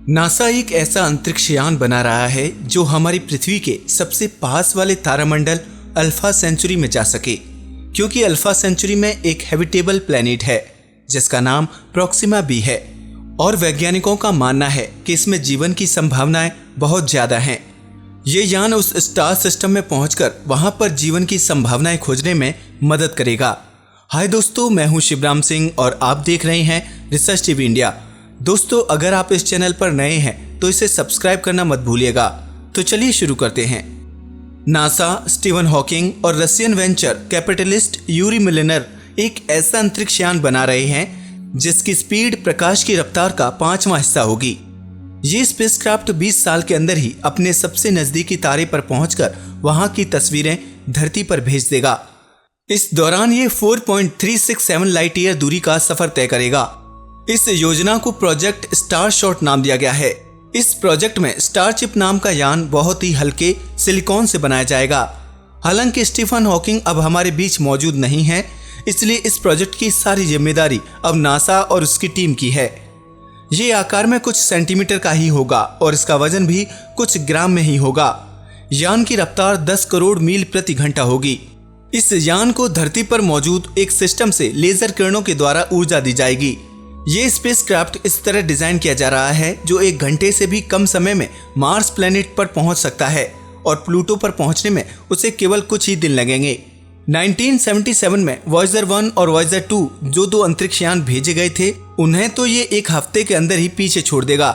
NASA एक ऐसा अंतरिक्ष यान बना रहा है जो हमारी पृथ्वी के सबसे पास वाले तारामंडल अल्फा सेंचुरी में जा सके, क्योंकि अल्फा सेंचुरी में एक हैबिटेबल प्लेनेट है जिसका नाम प्रोक्सिमा बी है और वैज्ञानिकों का मानना है कि इसमें जीवन की संभावनाएं बहुत ज्यादा हैं। ये यान उस स्टार सिस्टम में पहुंचकर वहां पर जीवन की संभावनाएं खोजने में मदद करेगा। हाय दोस्तों, मैं हूं शिवराम सिंह और आप देख रहे हैं रिसर्च टीवी इंडिया। दोस्तों, अगर आप इस चैनल पर नए हैं तो इसे सब्सक्राइब करना मत भूलिएगा। तो चलिए शुरू करते हैं। नासा, स्टीवन हॉकिंग और Russian venture capitalist Yuri milliner एक ऐसा अंतरिक्ष यान बना रहे हैं जिसकी स्पीड प्रकाश की रफ्तार का 5वां हिस्सा होगी। ये स्पेसक्राफ्ट 20 साल के अंदर ही अपने सबसे नजदीकी तारे पर पहुंचकर वहां की तस्वीरें धरती पर भेज देगा। इस दौरान ये 4.367 लाइट ईयर दूरी का सफर तय करेगा। इस योजना को प्रोजेक्ट स्टारशॉट नाम दिया गया है। इस प्रोजेक्ट में स्टारशिप नाम का यान बहुत ही हल्के सिलिकॉन से बनाया जाएगा। हालांकि स्टीफन हॉकिंग अब हमारे बीच मौजूद नहीं है, इसलिए इस प्रोजेक्ट की सारी जिम्मेदारी अब नासा और उसकी टीम की है। ये आकार में कुछ सेंटीमीटर का ही होगा और इसका वजन भी कुछ ग्राम में ही होगा। यान की रफ्तार 10 करोड़ मील प्रति घंटा होगी। इस यान को धरती पर मौजूद एक सिस्टम से लेजर किरणों के द्वारा ऊर्जा दी जाएगी। ये स्पेसक्राफ्ट इस तरह डिजाइन किया जा रहा है जो 1 घंटे से भी कम समय में मार्स प्लेनेट पर पहुंच सकता है और प्लूटो पर पहुंचने में उसे केवल कुछ ही दिन लगेंगे। 1977 में वॉयेजर 1 और वॉयेजर 2 जो 2 अंतरिक्ष यान भेजे गए थे, उन्हें तो ये 1 हफ्ते के अंदर ही पीछे छोड़ देगा।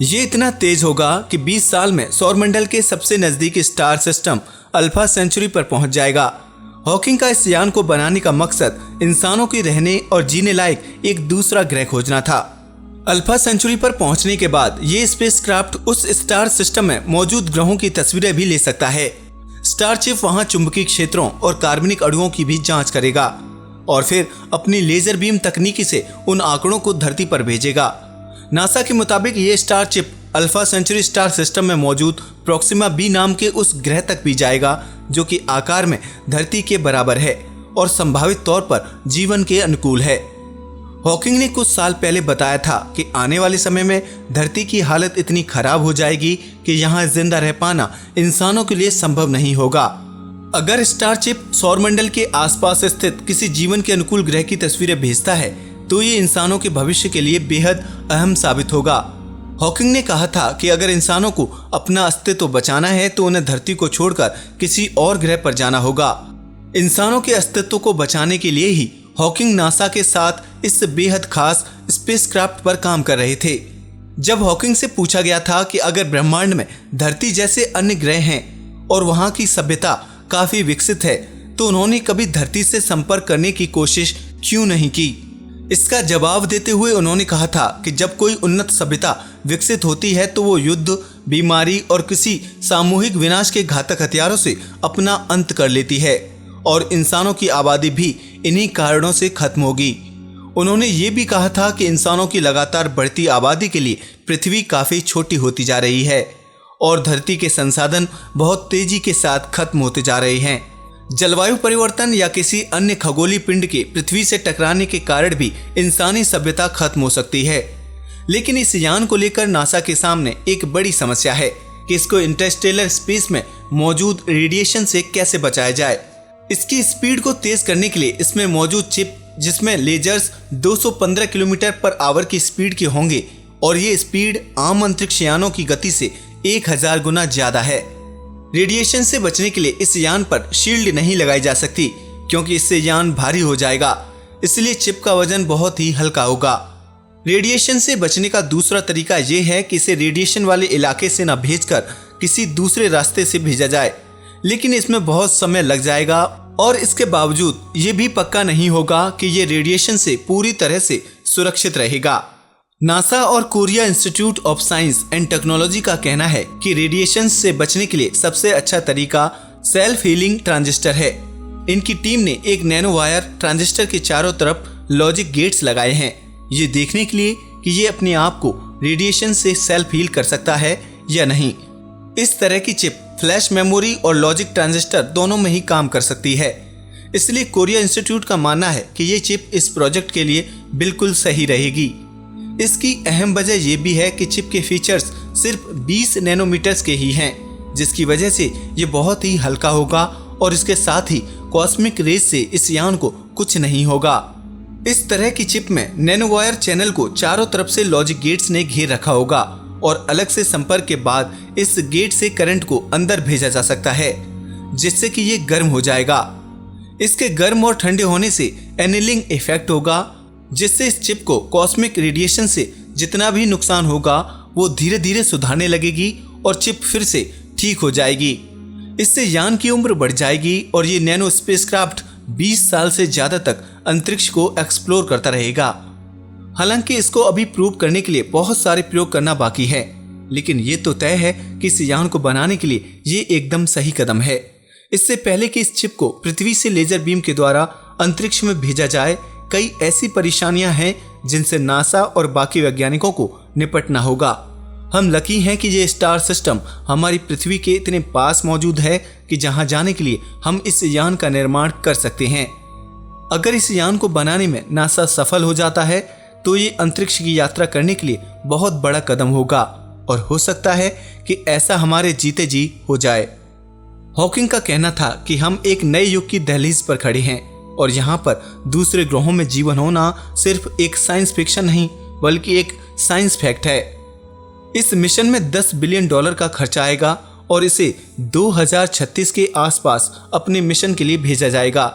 ये इतना तेज होगा कि 20 साल में सौरमंडल के सबसे नजदीकी स्टार सिस्टम अल्फा सेंचुरी पर पहुंच जाएगा। हॉकिंग का इस यान को बनाने का मकसद इंसानों के रहने और जीने लायक एक दूसरा ग्रह खोजना था। अल्फा सेंचुरी पर पहुंचने के बाद ये स्पेसक्राफ्ट उस स्टार सिस्टम में मौजूद ग्रहों की तस्वीरें भी ले सकता है। स्टारशिप वहां चुंबकीय क्षेत्रों और कार्बनिक अणुओं की भी जांच करेगा और फिर अपनी लेजर बीम तकनीकी से उन आंकड़ों को धरती पर भेजेगा। नासा के मुताबिक ये starship Alpha Centauri star system में मौजूद प्रोक्सिमा बी नाम के उस ग्रह तक भी जाएगा जो कि आकार में धरती के बराबर है और संभावित तौर पर जीवन के अनुकूल है। हॉकिंग ने कुछ साल पहले बताया था कि आने वाले समय में धरती की हालत इतनी खराब हो जाएगी कि यहाँ जिंदा रह पाना इंसानों के लिए संभव नहीं होगा। अगर स्टारशिप सौरमंडल के आसपास स्थित किसी जीवन के अनुकूल ग्रह की तस्वीरें भेजता है तो ये इंसानों के भविष्य के लिए बेहद अहम साबित होगा। हॉकिंग ने कहा था कि अगर इंसानों को अपना अस्तित्व बचाना है तो उन्हें धरती को छोड़कर किसी और ग्रह पर जाना होगा। इंसानों के अस्तित्व को बचाने के लिए ही हॉकिंग नासा के साथ इस बेहद खास स्पेसक्राफ्ट पर काम कर रहे थे। जब हॉकिंग से पूछा गया था कि अगर ब्रह्मांड में धरती जैसे अन्य ग्रह हैं और वहां की सभ्यता काफी विकसित है तो उन्होंने कभी धरती से संपर्क करने की कोशिश क्यों नहीं की। इसका जवाब देते हुए उन्होंने कहा था कि जब कोई उन्नत सभ्यता विकसित होती है तो वो युद्ध, बीमारी और किसी सामूहिक विनाश के घातक हथियारों से अपना अंत कर लेती है और इंसानों की आबादी भी इन्हीं कारणों से खत्म होगी। उन्होंने ये भी कहा था कि इंसानों की लगातार बढ़ती आबादी के लिए पृथ्वी काफ़ी छोटी होती जा रही है और धरती के संसाधन बहुत तेजी के साथ खत्म होते जा रहे हैं। जलवायु परिवर्तन या किसी अन्य खगोलीय पिंड के पृथ्वी से टकराने के कारण भी इंसानी सभ्यता खत्म हो सकती है। लेकिन इस यान को लेकर नासा के सामने एक बड़ी समस्या है कि इसको इंटरस्टेलर स्पेस में मौजूद रेडिएशन से कैसे बचाया जाए। इसकी स्पीड को तेज करने के लिए इसमें मौजूद चिप, जिसमें लेजर्स 215 किलोमीटर पर आवर की स्पीड के होंगे और ये स्पीड आम अंतरिक्ष यानों की गति से 1000 गुना ज्यादा है। रेडिएशन से बचने के लिए इस यान पर शील्ड नहीं लगाई जा सकती क्योंकि इससे यान भारी हो जाएगा, इसलिए चिप का वजन बहुत ही हल्का होगा। रेडिएशन से बचने का दूसरा तरीका यह है कि इसे रेडिएशन वाले इलाके से न भेजकर किसी दूसरे रास्ते से भेजा जाए, लेकिन इसमें बहुत समय लग जाएगा और इसके बावजूद ये भी पक्का नहीं होगा कि ये रेडिएशन से पूरी तरह से सुरक्षित रहेगा। नासा और Korea institute of science and technology का कहना है कि रेडिएशन से बचने के लिए सबसे अच्छा तरीका सेल्फ हीलिंग ट्रांजिस्टर है। इनकी टीम ने एक नैनो वायर ट्रांजिस्टर के चारों तरफ लॉजिक गेट्स लगाए हैं, ये देखने के लिए कि ये अपने आप को रेडिएशन से सेल्फ हील कर सकता है या नहीं। इस तरह की चिप फ्लैश मेमोरी और लॉजिक ट्रांजिस्टर दोनों में ही काम कर सकती है, इसलिए कोरिया इंस्टीट्यूट का मानना है कि ये चिप इस प्रोजेक्ट के लिए बिल्कुल सही रहेगी। इसकी अहम वजह यह भी है कि चिप के फीचर्स सिर्फ 20 नैनोमीटर्स के ही हैं, जिसकी वजह से ये बहुत ही हल्का होगा और इसके साथ ही कॉस्मिक रेज से इस यान को कुछ नहीं होगा। इस तरह की चिप में नैनोवायर चैनल को चारों तरफ से लॉजिक गेट्स ने घेर रखा होगा और अलग से संपर्क के बाद इस गेट से करंट को अंदर भेजा जा सकता है, जिससे कि ये गर्म हो जाएगा। इसके गर्म और ठंडे होने से एनिलिंग इफेक्ट होगा, जिससे इस चिप को कॉस्मिक रेडिएशन से जितना भी नुकसान होगा वो धीरे धीरे सुधारने लगेगी और चिप फिर से ठीक हो जाएगी। इससे यान की उम्र बढ़ जाएगी और ये नैनो स्पेसक्राफ्ट 20 साल से ज्यादा तक अंतरिक्ष को एक्सप्लोर करता रहेगा। हालांकि इसको अभी प्रूव करने के लिए बहुत सारे प्रयोग करना बाकी है, लेकिन ये तो तय है कि इस यान को बनाने के लिए ये एकदम सही कदम है। इससे पहले कि इस चिप को पृथ्वी से लेजर बीम के द्वारा अंतरिक्ष में भेजा जाए, कई ऐसी परेशानियां हैं जिनसे नासा और बाकी वैज्ञानिकों को निपटना होगा। हम लकी हैं कि ये स्टार सिस्टम हमारी पृथ्वी के इतने पास मौजूद है कि जहां जाने के लिए हम इस यान का निर्माण कर सकते हैं। अगर इस यान को बनाने में नासा सफल हो जाता है तो ये अंतरिक्ष की यात्रा करने के लिए बहुत बड़ा कदम होगा और हो सकता है कि ऐसा हमारे जीते जी हो जाए। हॉकिंग का कहना था कि हम एक नए युग की दहलीज पर खड़े हैं और यहाँ पर दूसरे ग्रहों में जीवन होना सिर्फ एक साइंस फिक्शन नहीं बल्कि एक साइंस फैक्ट है। इस मिशन में $10 बिलियन का खर्चा आएगा और इसे 2036 के आसपास अपने मिशन के लिए भेजा जाएगा।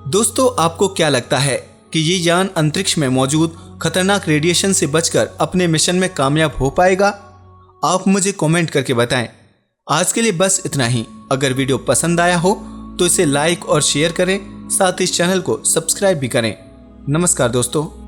दोस्तों, आपको क्या लगता है कि ये यान अंतरिक्ष में मौजूद खतरनाक रेडिएशन से बचकर अपने मिशन में कामयाब हो पाएगा? आप मुझे कमेंट करके बताएं। आज के लिए बस इतना ही। अगर वीडियो पसंद आया हो तो इसे लाइक और शेयर करें, साथ ही इस चैनल को सब्सक्राइब भी करें। नमस्कार दोस्तों।